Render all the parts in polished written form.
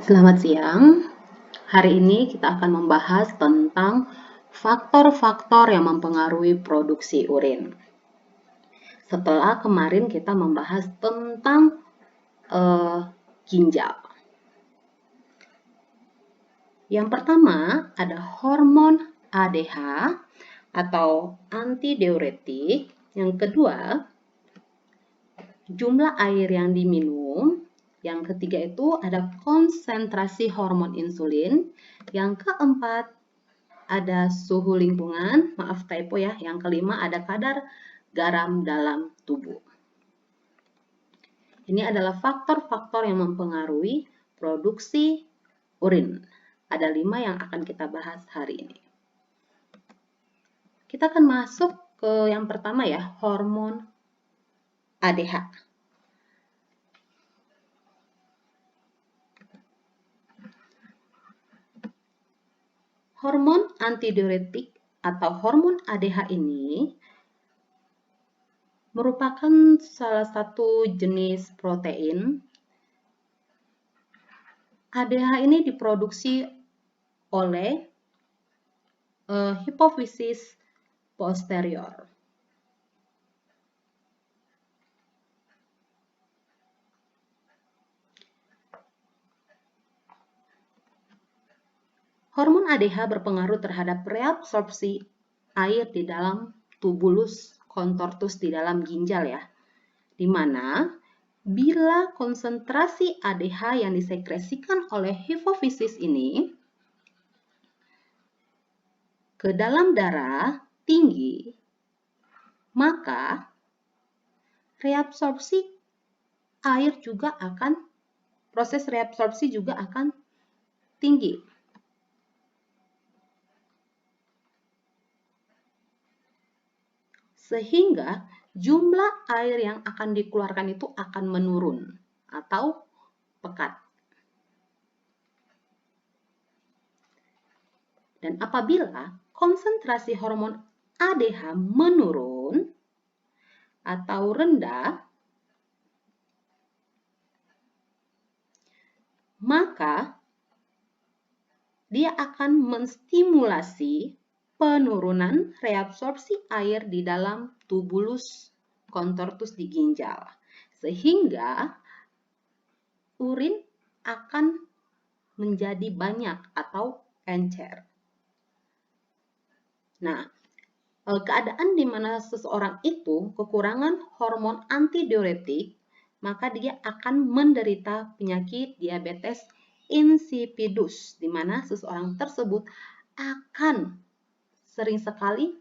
Selamat siang. Hari ini kita akan membahas tentang faktor-faktor yang mempengaruhi produksi urin. Setelah kemarin kita membahas tentang ginjal. Yang pertama ada hormon ADH atau antidiuretik. Yang kedua, jumlah air yang diminum. Yang ketiga itu ada konsentrasi hormon insulin. Yang keempat ada suhu lingkungan, maaf typo ya. Yang kelima ada kadar garam dalam tubuh. Ini adalah faktor-faktor yang mempengaruhi produksi urin. Ada 5 yang akan kita bahas hari ini. Kita akan masuk ke yang pertama ya, hormon ADH. Hormon antidiuretik atau hormon ADH ini merupakan salah satu jenis protein. ADH ini diproduksi oleh hipofisis posterior. Hormon ADH berpengaruh terhadap reabsorpsi air di dalam tubulus contortus di dalam ginjal ya. Di mana bila konsentrasi ADH yang disekresikan oleh hipofisis ini ke dalam darah tinggi, maka proses reabsorpsi juga akan tinggi. Sehingga jumlah air yang akan dikeluarkan itu akan menurun atau pekat. Dan apabila konsentrasi hormon ADH menurun atau rendah, maka dia akan menstimulasi penurunan reabsorpsi air di dalam tubulus contortus di ginjal. Sehingga urin akan menjadi banyak atau encer. Nah, keadaan di mana seseorang itu kekurangan hormon antidiuretik, maka dia akan menderita penyakit diabetes insipidus, di mana seseorang tersebut akan sering sekali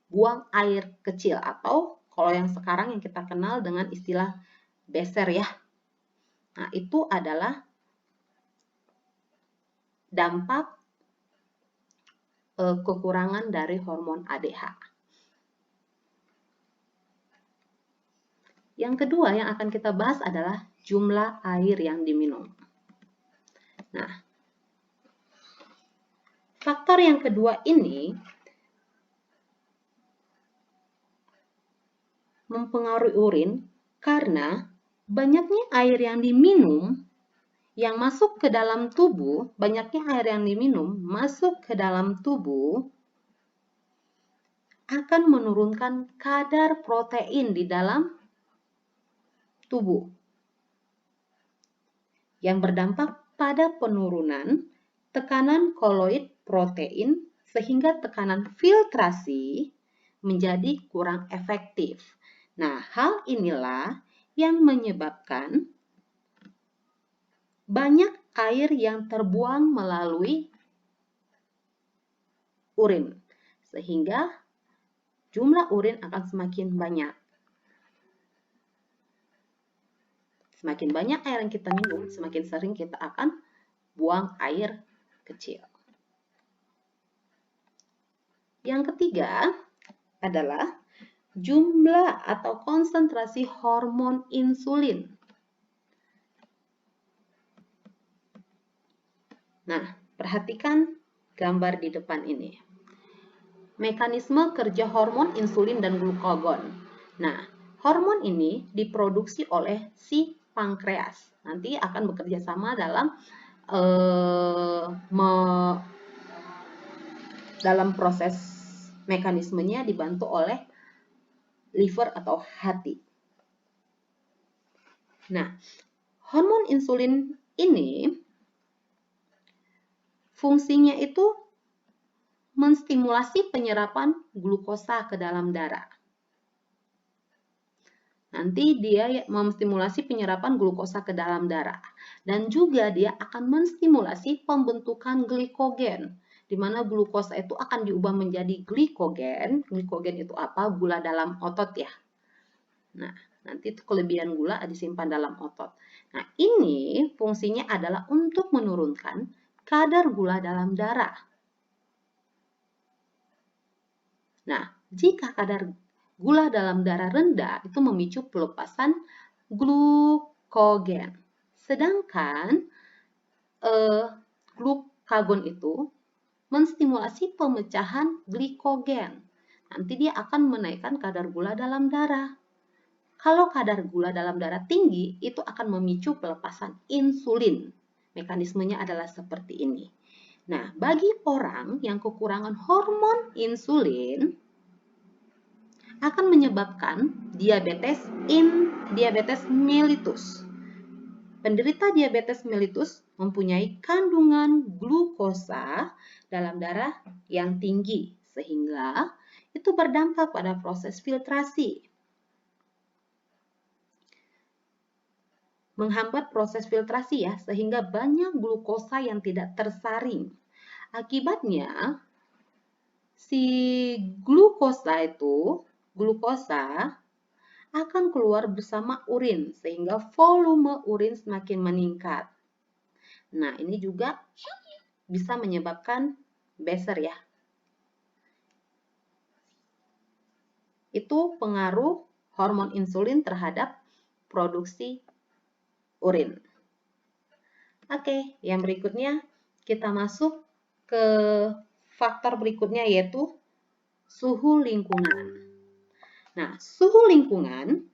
buang air kecil atau kalau yang sekarang yang kita kenal dengan istilah beser ya. Nah, itu adalah dampak kekurangan dari hormon ADH. Yang kedua yang akan kita bahas adalah jumlah air yang diminum. Nah, faktor yang kedua ini mempengaruhi urin karena banyaknya air yang diminum yang masuk ke dalam tubuh, masuk ke dalam tubuh akan menurunkan kadar protein di dalam tubuh yang berdampak pada penurunan tekanan koloid protein sehingga tekanan filtrasi menjadi kurang efektif. Nah, hal inilah yang menyebabkan banyak air yang terbuang melalui urin, sehingga jumlah urin akan semakin banyak. Semakin banyak air yang kita minum, semakin sering kita akan buang air kecil. Yang ketiga adalah jumlah atau konsentrasi hormon insulin. Nah, perhatikan gambar di depan ini. Mekanisme kerja hormon insulin dan glukagon. Nah, hormon ini diproduksi oleh si pankreas. Nanti akan bekerja sama dalam dalam proses mekanismenya dibantu oleh liver atau hati. Nah, hormon insulin ini fungsinya itu menstimulasi penyerapan glukosa ke dalam darah. Nanti dia menstimulasi penyerapan glukosa ke dalam darah. Dan juga dia akan menstimulasi pembentukan glikogen, di mana glukosa itu akan diubah menjadi glikogen. Glikogen itu apa? Gula dalam otot ya. Nah, nanti itu kelebihan gula disimpan dalam otot. Nah, ini fungsinya adalah untuk menurunkan kadar gula dalam darah. Nah, jika kadar gula dalam darah rendah itu memicu pelepasan glukogen. Sedangkan glukagon itu menstimulasi pemecahan glikogen. Nanti dia akan menaikkan kadar gula dalam darah. Kalau kadar gula dalam darah tinggi, itu akan memicu pelepasan insulin. Mekanismenya adalah seperti ini. Nah, bagi orang yang kekurangan hormon insulin, akan menyebabkan diabetes mellitus. Penderita diabetes mellitus mempunyai kandungan glukosa dalam darah yang tinggi, sehingga itu berdampak pada proses filtrasi. Menghambat proses filtrasi ya, sehingga banyak glukosa yang tidak tersaring. Akibatnya, si glukosa akan keluar bersama urin sehingga volume urin semakin meningkat. Nah, ini juga bisa menyebabkan beser ya. Itu pengaruh hormon insulin terhadap produksi urin. Oke, yang berikutnya kita masuk ke faktor berikutnya yaitu suhu lingkungan. Nah, suhu lingkungan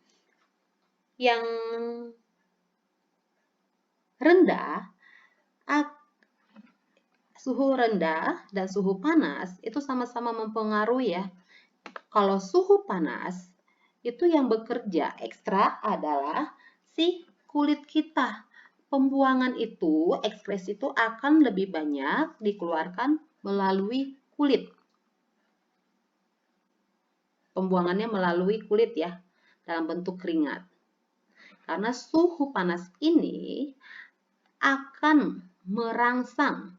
yang rendah, suhu rendah dan suhu panas itu sama-sama mempengaruhi ya. Kalau suhu panas, itu yang bekerja ekstra adalah si kulit kita. Pembuangan itu, ekskresi itu akan lebih banyak dikeluarkan melalui kulit. Pembuangannya melalui kulit ya, dalam bentuk keringat. Karena suhu panas ini akan merangsang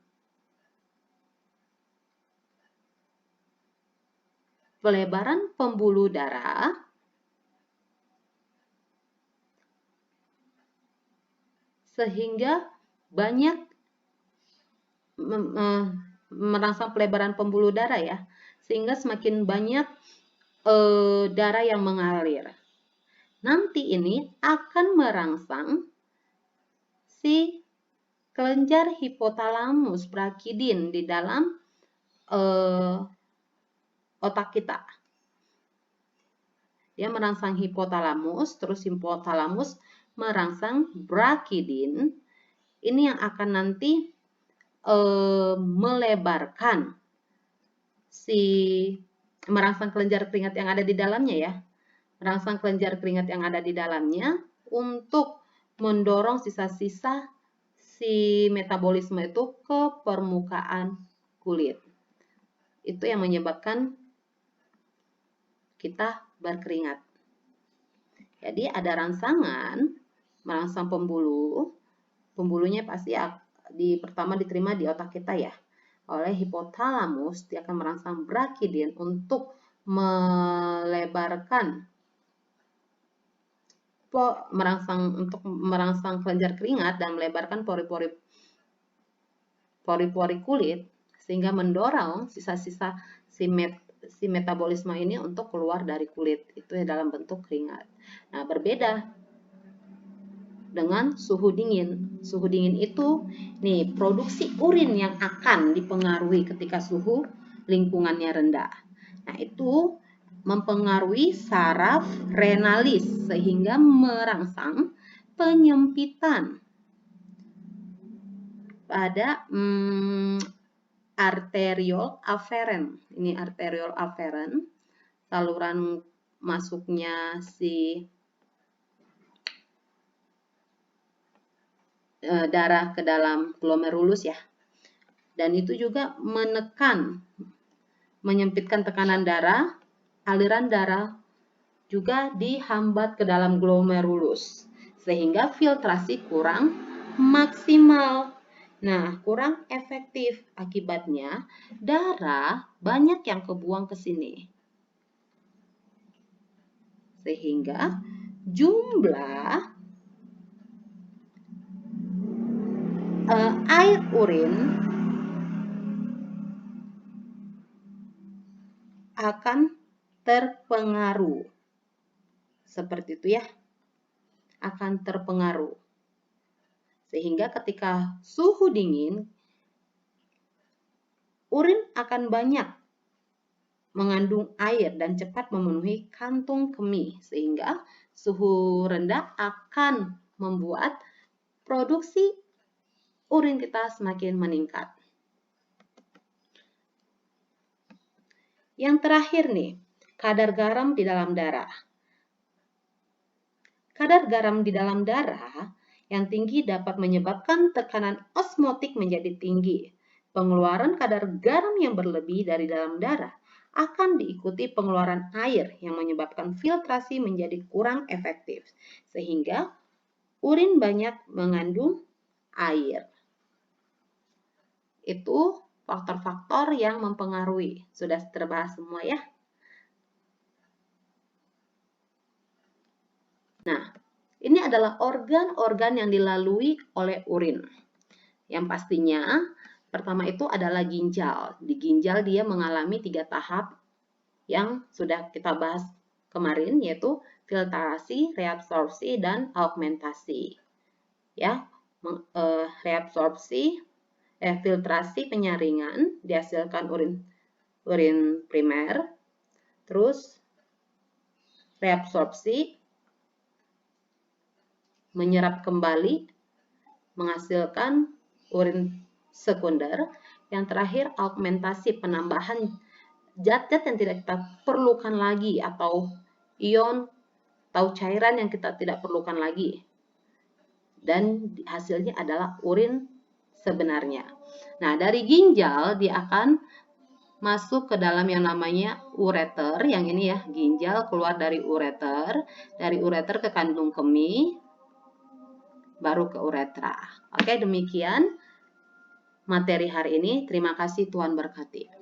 pelebaran pembuluh darah sehingga banyak merangsang pelebaran pembuluh darah ya, sehingga semakin banyak darah yang mengalir. Nanti ini akan merangsang si kelenjar hipotalamus brakidin di dalam otak kita. Dia merangsang hipotalamus, terus hipotalamus merangsang brakidin. Ini yang akan nanti merangsang kelenjar keringat yang ada di dalamnya ya. Merangsang kelenjar keringat yang ada di dalamnya untuk mendorong sisa-sisa si metabolisme itu ke permukaan kulit. Itu yang menyebabkan kita berkeringat. Jadi ada rangsangan merangsang pembuluh. Pembuluhnya pasti pertama diterima di otak kita ya. Oleh hipotalamus, dia akan merangsang brakidin untuk merangsang kelenjar keringat dan melebarkan pori-pori kulit sehingga mendorong sisa-sisa si metabolisme ini untuk keluar dari kulit itu dalam bentuk keringat. Nah, berbeda dengan suhu dingin. Suhu dingin itu nih produksi urin yang akan dipengaruhi ketika suhu lingkungannya rendah. Nah, itu mempengaruhi saraf renalis sehingga merangsang penyempitan pada arteriole afferent. Ini arteriole afferent, saluran masuknya si darah ke dalam glomerulus ya. Dan itu juga menyempitkan tekanan darah, aliran darah juga dihambat ke dalam glomerulus, sehingga filtrasi kurang maksimal. Nah, kurang efektif. Akibatnya, darah banyak yang kebuang ke sini. Sehingga jumlah air urin akan terpengaruh. Seperti itu ya. Akan terpengaruh. Sehingga ketika suhu dingin, urin akan banyak mengandung air dan cepat memenuhi kantung kemih. Sehingga suhu rendah akan membuat produksi urin kita semakin meningkat. Yang terakhir nih, kadar garam di dalam darah. Kadar garam di dalam darah yang tinggi dapat menyebabkan tekanan osmotik menjadi tinggi. Pengeluaran kadar garam yang berlebih dari dalam darah akan diikuti pengeluaran air yang menyebabkan filtrasi menjadi kurang efektif, sehingga urin banyak mengandung air. Itu faktor-faktor yang mempengaruhi. Sudah terbahas semua ya. Nah, ini adalah organ-organ yang dilalui oleh urin. Yang pastinya, pertama itu adalah ginjal. Di ginjal dia mengalami 3 tahap yang sudah kita bahas kemarin, yaitu filtrasi, reabsorpsi, dan augmentasi. Ya, filtrasi penyaringan dihasilkan urin primer, terus reabsorpsi menyerap kembali menghasilkan urin sekunder, yang terakhir augmentasi penambahan zat-zat yang tidak kita perlukan lagi atau ion atau cairan yang kita tidak perlukan lagi, dan hasilnya adalah urin sebenarnya. Nah, dari ginjal dia akan masuk ke dalam yang namanya ureter, yang ini ya, ginjal keluar dari ureter ke kantung kemih, baru ke uretra. Oke, demikian materi hari ini. Terima kasih, Tuhan berkati.